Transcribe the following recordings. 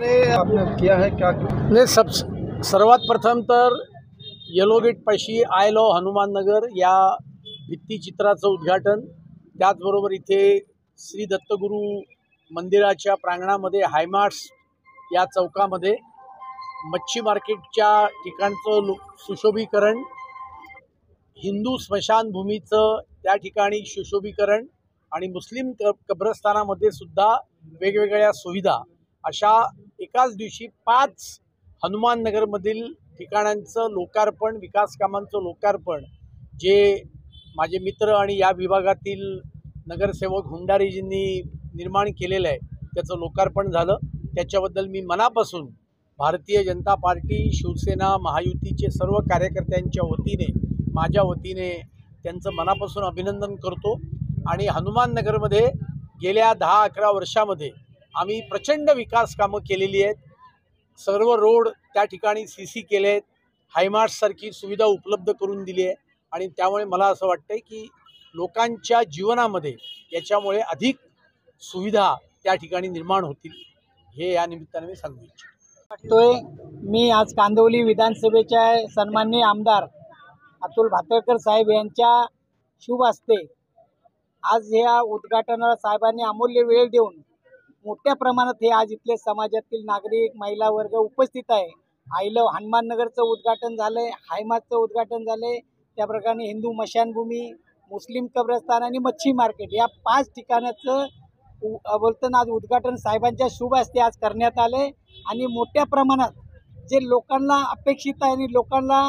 आपने किया है क्या? नाही, सर्वात प्रथम तर येलो गेट पाशी आय लव हनुमान नगर या भित्तीचित्राचं उद्घाटन, त्याचबरोबर इथे श्री दत्तगुरू मंदिराच्या प्रांगणामध्ये हायमार्ट्स या चौकामध्ये मच्छी मार्केटच्या ठिकाणचं सुशोभीकरण, हिंदू स्मशानभूमीचं त्या ठिकाणी सुशोभीकरण आणि मुस्लिम कब्रस्तानामध्ये सुद्धा वेगवेगळ्या सुविधा, अशा एकाच दिवशी 5 हनुमान नगरमधील ठिकाणांचं लोकार्पण, विकास कामांचं लोकार्पण जे माझे मित्र आणि या विभागातील नगरसेवक हुंडारीजींनी निर्माण केलेलं आहे त्याचं लोकार्पण झालं। त्याच्याबद्दल मी मनापासून भारतीय जनता पार्टी, शिवसेना, महायुतीचे सर्व कार्यकर्त्यांच्या वतीने, माझ्या वतीने त्यांचं मनापासून अभिनंदन करतो। आणि हनुमान नगरमध्ये गेल्या 10-11 वर्षामध्ये आम्ही प्रचंड विकास कामं केलेली आहेत। सर्व रोड त्या ठिकाणी सीसी केले आहेत, हायमार्ट्ससारखी सुविधा उपलब्ध करून दिली आहे आणि त्यामुळे मला असं वाटतं की लोकांच्या जीवनामध्ये याच्यामुळे अधिक सुविधा त्या ठिकाणी निर्माण होतील, हे या निमित्ताने मी सांगू इच्छितो। मी आज कांदिवली विधानसभेच्या सन्माननीय आमदार अतुल भातखळकर साहेब यांच्या शुभ हस्ते आज या उद्घाटनाला साहेबांनी अमूल्य वेळ देऊन मोठ्या प्रमाणात हे आज इथले समाजातील नागरिक, महिला वर्ग उपस्थित आहे। आय लव हनुमान नगरचं उद्घाटन झालंय, हायमार्टचं उद्घाटन झालंय, त्या प्रकारे हिंदू मशानभूमी, मुस्लिम कब्रस्तान आणि मच्छी मार्केट या 5 ठिकाणाचं बोलताना आज उद्घाटन साहेबांच्या शुभ हस्ते आज करण्यात आले। आणि मोठ्या प्रमाणात जे लोकांना अपेक्षित आहे आणि लोकांना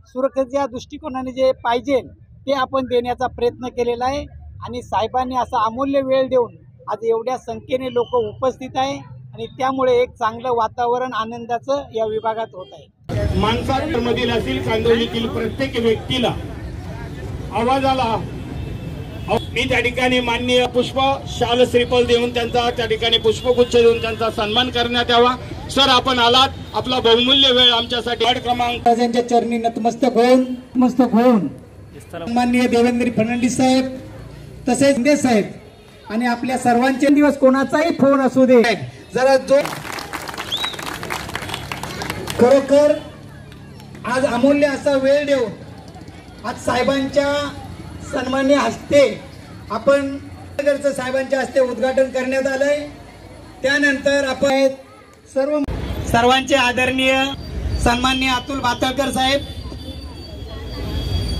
सुरक्षेच्या दृष्टिकोनाने जे पाहिजे ते आपण देण्याचा प्रयत्न केलेला आहे। आणि साहेबांनी असा अमूल्य वेळ देऊन आज एवढ्या संख्येने लोक उपस्थित आहे आणि त्यामुळे एक चांगलं वातावरण आनंदाचं या विभागात होत आहे। माणसामधील असेल कांदिवलीतील प्रत्येक व्यक्तीला आवाजाला मी त्या ठिकाणी माननीय पुष्प शाल श्रीफल देऊन त्यांचा त्या ठिकाणी पुष्पगुच्छ देऊन त्यांचा सन्मान करण्यात यावा। सर, आपण आलात, आपला बहुमूल्य वेळ आमच्यासाठी। वार्ड क्रमांक त्यांच्या चरणी नतमस्तक होऊन माननीय देवेंद्र फडणवीस साहेब तसेच शिंदे साहेब आणि आपल्या सर्वांचे दिवस कोणाचाही फोन असू दे, जरा जो खरोखर आज अमूल्य असा वेळ देऊन आज साहेबांच्या सन्मान्य हस्ते आपण नगरचं साहेबांच्या हस्ते उद्घाटन करण्यात आलंय। त्यानंतर आपण सर्वांचे आदरणीय सन्माननीय अतुल भातखळकर साहेब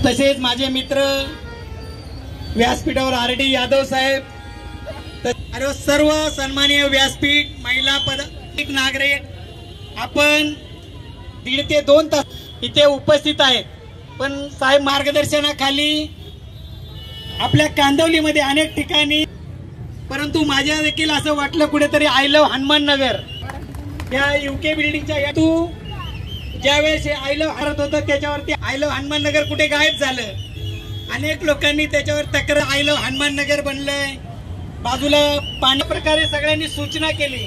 तसेच माझे मित्र व्यासपीठावर आरडी यादव साहेब, सर्व सन्माननीय व्यासपीठ, महिला पदाधिकारी, नागरिक आपण 1.5 ते 2 तास इथे उपस्थित आहेत। पण साहेब मार्गदर्शनाखाली आपल्या कांदिवलीमध्ये अनेक ठिकाणी, परंतु माझ्या देखील असं वाटलं कुठेतरी आय लव हनुमान नगर या युके बिल्डिंगच्या ज्यावेळेस आय लव हरत होतं त्याच्यावरती आय लव हनुमान नगर कुठे गायब झालं। अनेक लोकांनी त्याच्यावर तक्रार, आय लव हनुमान नगर बनलंय, बाजूला पाण्या प्रकारे सगळ्यांनी सूचना केली।